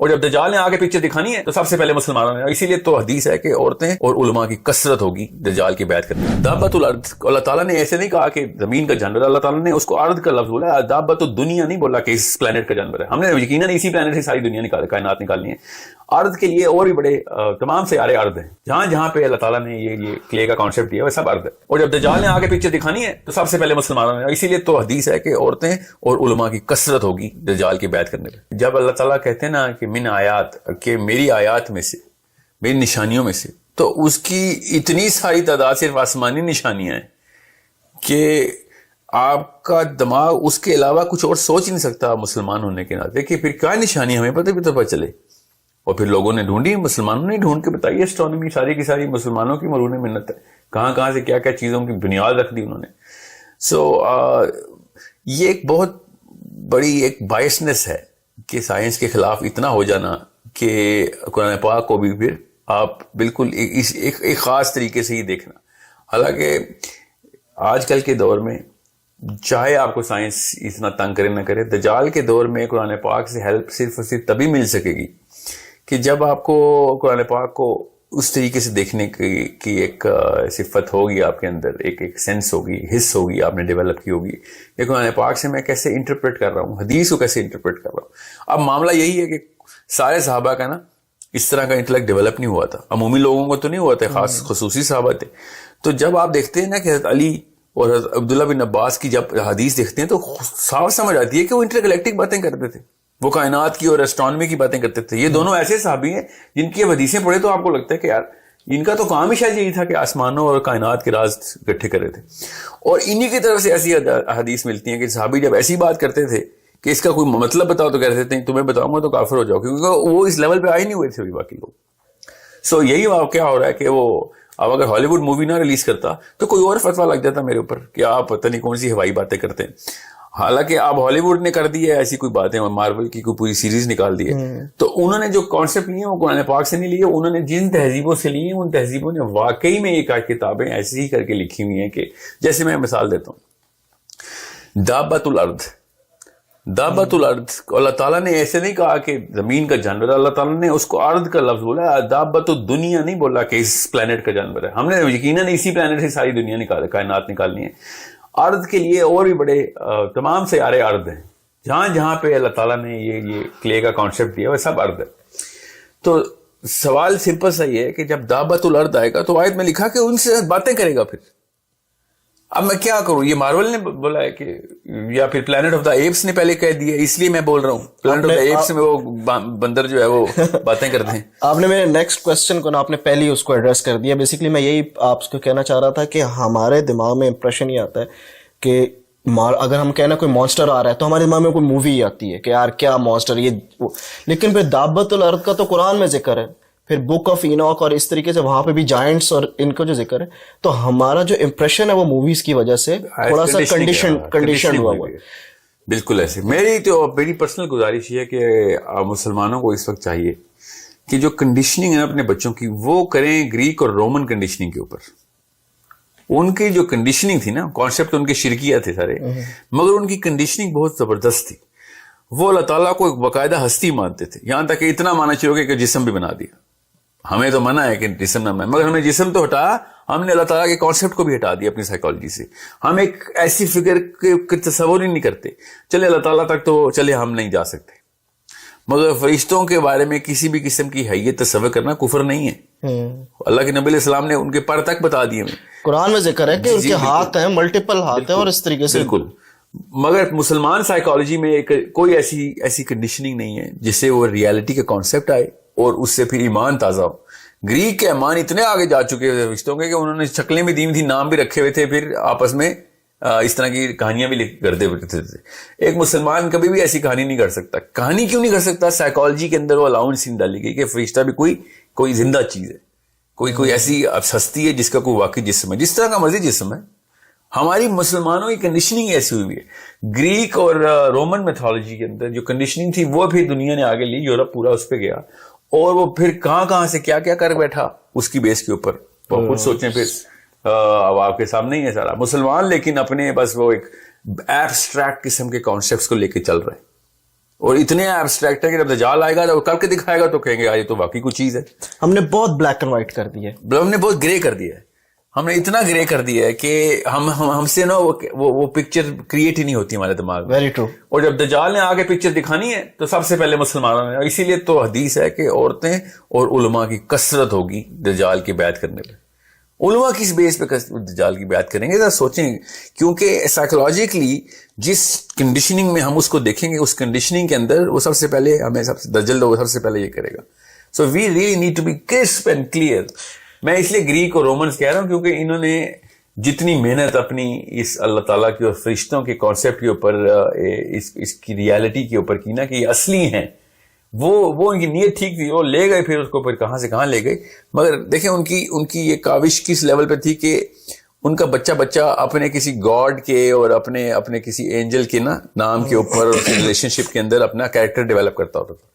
اور جب دجال نے آگے پکچر دکھانی ہے تو سب سے پہلے مسلمانوں نے، اسی لیے تو حدیث ہے کہ عورتیں اور علماء کی کثرت ہوگی دجال کی بیعت کرنے. دابت الارض، اللہ تعالیٰ نے ایسے نہیں کہا کہ زمین کا جانور، اللہ تعالیٰ نے اس کو ارض کا لفظ بولا. دابت الدنیا نہیں بولا کہ اس پلانٹ کا جانور ہے. ہم نے یقیناً اسی پلانٹ سے ساری دنیا کائنات نکالنی ہے. ارض کے لیے اور بھی بڑے تمام سیارے ارض ہیں. جہاں جہاں پہ اللہ تعالیٰ نے یہ کلے کا کانسیپٹ دیا وہ سب ارض ہے. اور جب دجال نے آگے پکچر دکھانی ہے تو سب سے پہلے مسلمانوں نے، اسی لیے تو حدیث ہے کہ عورتیں اور علماء کی کثرت ہوگی دجال کی بیعت کرنے پہ. جب اللہ تعالیٰ کہتے ہیں نا کہ من آیات، کہ میری آیات میں سے، میری نشانیوں میں سے، تو اس کی اتنی ساری تعداد صرف آسمانی نشانیاں ہیں کہ آپ کا دماغ اس کے علاوہ کچھ اور سوچ نہیں سکتا مسلمان ہونے کے ناطے کہ پھر کیا نشانی ہمیں پتہ چلے. اور پھر لوگوں نے ڈھونڈی، مسلمانوں نے ڈھونڈ کے بتائی. اسٹرانومی ساری کی ساری مسلمانوں کی مرہون منت ہے. کہاں سے کیا کیا چیزوں کی بنیاد رکھ دی انہوں نے. یہ ایک بہت بڑی ایک بائسنس ہے کہ سائنس کے خلاف اتنا ہو جانا کہ قرآن پاک کو بھی پھر آپ بالکل ایک خاص طریقے سے ہی دیکھنا. حالانکہ آج کل کے دور میں چاہے آپ کو سائنس اتنا تنگ کرے نہ کرے، دجال کے دور میں قرآن پاک سے ہیلپ صرف اور صرف تبھی مل سکے گی کہ جب آپ کو قرآن پاک کو اس طریقے سے دیکھنے کی ایک صفت ہوگی آپ کے اندر، ایک سینس ہوگی، حس ہوگی، آپ نے ڈیولپ کی ہوگی کہ قرآن پاک سے میں کیسے انٹرپریٹ کر رہا ہوں، حدیث کو کیسے انٹرپریٹ کر رہا ہوں. اب معاملہ یہی ہے کہ سارے صحابہ کا نا اس طرح کا انٹلیکٹ ڈیولپ نہیں ہوا تھا. عمومی لوگوں کو تو نہیں ہوا تھا، خصوصی صحابہ تھے. تو جب آپ دیکھتے ہیں نا کہ حضرت علی اور حضرت عبداللہ بن عباس کی جب حدیث دیکھتے ہیں تو صاف سمجھ آتی ہے کہ وہ انٹرگلیکٹک باتیں کرتے تھے، وہ کائنات کی اور اسٹرانومی کی باتیں کرتے تھے. یہ دونوں ایسے صحابی ہیں جن کی حدیثیں پڑھے تو آپ کو لگتا ہے کہ یار ان کا تو کام ہی شاید یہی تھا کہ آسمانوں اور کائنات کے راز اکٹھے کرے تھے. اور انہی کی طرف سے ایسی حدیث ملتی ہیں کہ صحابی جب ایسی بات کرتے تھے کہ اس کا کوئی مطلب بتاؤ تو کہتے تھے تمہیں بتاؤں گا تو کافر ہو جاؤ، کیونکہ وہ اس لیول پہ آئے نہیں ہوئے تھے باقی لوگ. یہی واقعہ ہو رہا ہے کہ وہ اب اگر ہالی ووڈ مووی نہ ریلیز کرتا تو کوئی اور فتویٰ لگ جاتا میرے اوپر کہ آپ پتہ نہیں کون سی ہوائی باتیں کرتے ہیں. حالانکہ اب ہالی ووڈ نے کر دی ہے ایسی کوئی باتیں، اور مارول کی کوئی پوری سیریز نکال دی ہے. تو انہوں نے جو کانسیپٹ لیے وہ قرآن پاک سے نہیں لیے، انہوں نے جن تہذیبوں سے لیے ان تہذیبوں نے واقعی میں ایک کتابیں ایسی ہی کر کے لکھی ہوئی ہیں کہ جیسے میں مثال دیتا ہوں، دابت الارض. دابت الارض، اللہ تعالیٰ نے ایسے نہیں کہا کہ زمین کا جانور، اللہ تعالیٰ نے اس کو ارض کا لفظ بولا. دابت الدنیا نہیں بولا کہ اس پلانٹ کا جانور ہے. ہم نے یقیناً اسی پلانٹ سے ساری دنیا کائنات نکالنی ہے. ارض کے لیے اور بھی بڑے تمام سیارے ارض ہیں. جہاں جہاں پہ اللہ تعالیٰ نے یہ کلے کا کانسیپٹ دیا وہ سب ارض ہے. تو سوال سمپل سا یہ ہے کہ جب دابت الارض آئے گا تو آیت میں لکھا کہ ان سے باتیں کرے گا. پھر اب میں کیا کروں؟ یہ مارول نے بولا ہے کہ یا پھر پلانٹ آف دا ایپس نے پہلے کہہ دیا، اس لیے میں بول رہا ہوں پلانٹ آف دا ایپس میں وہ بندر جو ہے وہ باتیں کرتے ہیں. آپ نے میرے نیکسٹ کوسچن کو نا آپ نے پہلے ہی اس کو ایڈریس کر دیا. بیسیکلی میں یہی آپ کو کہنا چاہ رہا تھا کہ ہمارے دماغ میں امپریشن یہ آتا ہے کہ اگر ہم کہنا کوئی مانسٹر آ رہا ہے تو ہمارے دماغ میں کوئی مووی آتی ہے کہ یار کیا مانسٹر یہ، لیکن پھر دابت الارض کا تو قرآن میں ذکر ہے، پھر بک آف اینوک اور اس طریقے سے وہاں پہ بھی جائنٹس اور ان کا جو ذکر ہے. تو ہمارا جو امپریشن ہے وہ موویز کی وجہ سے تھوڑا سا کنڈیشن ہوا ہوا ہے. بالکل ایسے. میری پرسنل گزارش یہ ہے کہ مسلمانوں کو اس وقت چاہیے کہ جو کنڈیشننگ ہے اپنے بچوں کی وہ کریں گریک اور رومن کنڈیشننگ کے اوپر. ان کی جو کنڈیشننگ تھی نا، کانسیپٹ ان کے شرکیہ تھے سارے، مگر ان کی کنڈیشننگ بہت زبردست تھی. وہ اللہ تعالیٰ کو ایک باقاعدہ ہستی مانتے تھے، یہاں تک کہ اتنا مانا چاہیے کہ جسم بھی بنا دیا. ہمیں تو منع ہے کہ جسم نہ بنائے، مگر ہم نے جسم تو ہٹایا، ہم نے اللہ تعالیٰ کے کانسیپٹ کو بھی ہٹا دیا اپنی سائیکالوجی سے. ہم ایک ایسی فگر کے تصور ہی نہیں کرتے. چلے اللہ تعالیٰ تک تو چلے ہم نہیں جا سکتے، مگر فرشتوں کے بارے میں کسی بھی قسم کی حیثیت تصور کرنا کفر نہیں ہے. اللہ کے نبی علیہ السلام نے ان کے پر تک بتا دیے. قرآن میں ذکر ہے کہ ان کے ہاتھ ہیں، ملٹیپل ہاتھ ہیں اور اس طریقے سے. بالکل. مگر مسلمان سائیکالوجی میں کوئی ایسی کنڈیشننگ نہیں ہے جس سے وہ ریالٹی کا کانسیپٹ آئے اور اس سے پھر ایمان تازہ ہو. گریک کے ایمان اتنے آگے جا چکے تھے رشتوں کے کہ انہوں نے شکلیں بھی دی تھی، نام بھی رکھے ہوئے تھے، پھر آپس میں اس طرح کی کہانیاں بھی کرتے تھے. ایک مسلمان کبھی بھی ایسی کہانی نہیں کر سکتا. کہانی کیوں نہیں کر سکتا؟ سائیکالوجی کے اندر وہ الاؤنس نہیں ڈالی گئی کہ فرشتہ بھی کوئی زندہ چیز ہے، کوئی ایسی ہستی ہے جس کا کوئی واقعی جسم ہے، جس طرح کا مرضی جسم ہے. ہماری مسلمانوں کی کنڈیشننگ ایسی ہوئی ہے. گریک اور رومن میتھولوجی کے اندر جو کنڈیشننگ تھی وہ پھر دنیا نے آگے لی، یورپ پورا اس پہ گیا، اور وہ پھر کہاں سے کیا کر بیٹھا اس کی بیس کے اوپر. خود سوچیں پھر، اب آپ کے سامنے ہی ہے سارا. مسلمان لیکن اپنے بس وہ ایک ایبسٹریکٹ قسم کے کانسیپٹس کو لے کے چل رہے ہیں. اور اتنے ایبسٹریکٹ ہے کہ جب دجال آئے گا تو کر کے دکھائے گا تو کہیں گے یار یہ تو واقعی کوئی چیز ہے. ہم نے بہت بلیک اینڈ وائٹ کر دی ہے, ہم نے بہت گرے کر دیا ہے, ہم نے اتنا گرے کر دیا ہے کہ ہم سے نا وہ پکچر کریٹ ہی نہیں ہوتی ہمارے دماغ میں. Very true. اور جب دجال نے آگے پکچر دکھانی ہے تو سب سے پہلے مسلمانوں نے, اسی لیے تو حدیث ہے کہ عورتیں اور علماء کی کثرت ہوگی دجال کی بیعت کرنے پہ. علماء کس بیس پہ دجال کی بیعت کریں گے ذرا سوچیں, کیونکہ سائیکولوجیکلی جس کنڈیشننگ میں ہم اس کو دیکھیں گے اس کنڈیشننگ کے اندر وہ سب سے پہلے ہمیں دجال وہ سب سے پہلے یہ کرے گا. So we really need to be crisp and clear. میں اس لیے گریک اور رومنز کہہ رہا ہوں کیونکہ انہوں نے جتنی محنت اپنی اس اللہ تعالیٰ کی اور فرشتوں کے کانسیپٹ کے اوپر اس کی ریالٹی کے اوپر کی نا کہ یہ اصلی ہیں, وہ ان کی نیت ٹھیک تھی, وہ لے گئے پھر اس کو پھر کہاں سے کہاں لے گئے. مگر دیکھیں ان کی یہ کاوش کس لیول پہ تھی کہ ان کا بچہ اپنے کسی گاڈ کے اور اپنے کسی اینجل کے نا نام کے اوپر ریلیشن شپ کے اندر اپنا کیریکٹر ڈیولپ کرتا ہوتا تھا.